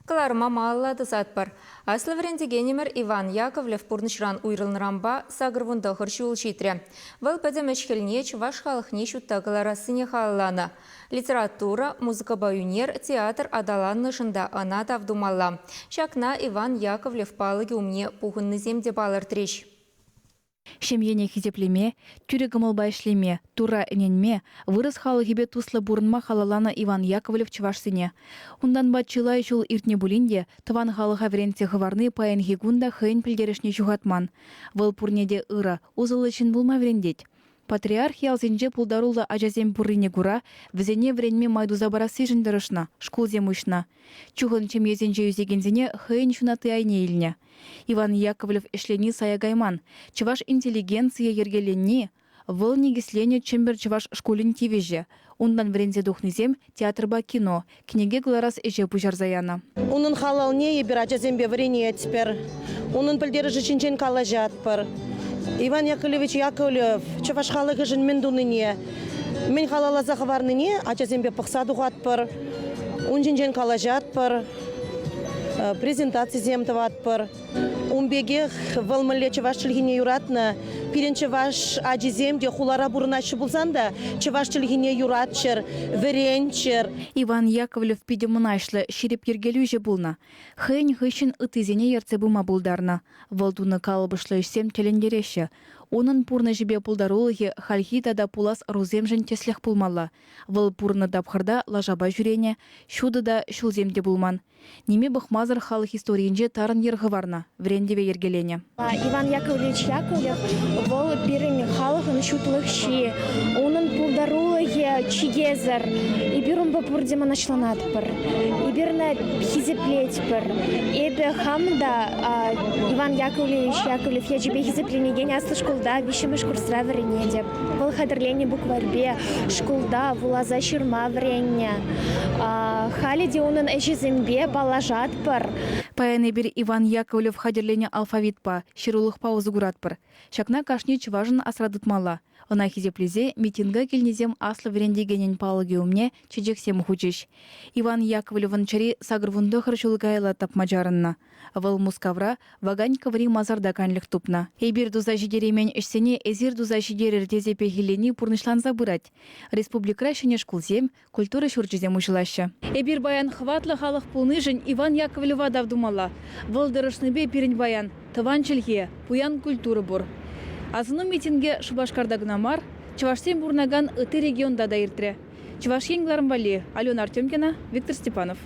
Кыларма мааллады сатпар. Аслы врендегенемер Иван Яковлев пурнышран уйрылнырамба сагырвунда хыршул шитре. Выл пәдем әшкеліне чываш халықне шуттағылара сыне халлана. Литература, музыка баюнер, театр адаланны шында ана тавдумалла. Шакна Иван Яковлев палыги умне пухынны земде балар треш. Шемьене хизеплеме, тюрегымыл байшлеме, тура эненме, вырыс халыгебе туслы бурынма халалана Иван Яковлев чывашсыне. Ундан батчылай жул иртне булинде, тыван халыға вренте хыварны паян хигунда хыйн пілдерешне жугатман. Выл пурнеде ыра, узылычын булма врендеть. Патриарх ялзенже пулдарулла ажазем пуррине гура, візене вренме майдуза барасы жындырышна, шкулзе мышна. Чухын чемезенже юзегензене хыйн шунаты айне илне. Иван Яковлев эшлени саягайман, чываш интеллигенция ергеленни, выл негислене чембер чываш школин тивеже. Ундан врензе духнызем театрба кино, книге гларас эже пужарзаяна. Унын халалне ебір ажазембе врене теперь. Унын пілдері жычинчен калажат пыр. Иван Яковлевич Яковлев, чываш халығы жын мен дуныне. Мен халала захварныне, ажазембе пықсаду ғатпыр. Унжинчен калажат пыр. Презентация земтоват пыр. Умбеге вылмыле чываш чылгине юратна. Пирен чываш ажиземде хулара бурынашы булсанда, чываш чылгине юратчыр, веренчыр. Иван Яковлев пиде мынайшлы ширип ергелюже булна. Хыйн хыщын ытызене ерце бума булдарна. Валдуны калыбышлы ишсем телендереші. Онын пурны жібе пулдарулығы хальхи тада пулас руземжін теслех пулмалла. Выл пурны дапхырда лажаба жүрене, шуды да шулземде булман. Неме бұхмазыр халық историинже тарын ергы варна, врендеве ергелене. Иван Яковлевич Яковлев вол пирыми халығын шутлық ши. Онын пулдарулығы чигезір. И бирун бапурдема нашланатпыр. И бирна хизеплетпыр. Эбе хамда Иван Яковлевич Яковлев яжибе хизепленеген аслы школда вишемеш курсра вренеде. Вол хадырлене букварбе школда вулаза шырма врене. Халиде онын эжизембе балажатпыр. Паяны бир Иван Яковлев хадерлене алфавитпа, ширулық паузы гуратпыр. Шакна кашне чыважын асрадытмала. Она хизеплезе митинга келнезем аслы врендегенен палыге умне чечексем хучиш. Иван Яковлевын чари сагырвунды хырчулгайла тапмажарынна. Выл мускавра вагань каври мазарда канлық тупна. Эбир дуза жидеремен ішсене эзир дуза жидерер тезепе хилени пурнышлан забырать. Республика шкулзем культура шурчизем ушылашы. Эбир баян хватлы халық пулныжын Иван Яковлева давдумала. Выл дырышныбе пирень баян, тыван чилге, пуян культуры бур. Азыны митинге Шубашкардагнамар, Чувашсем бурнаган ыты регионда да иртре. Чуваш енгларым бали, Алена Артемкина, Виктор Степанов.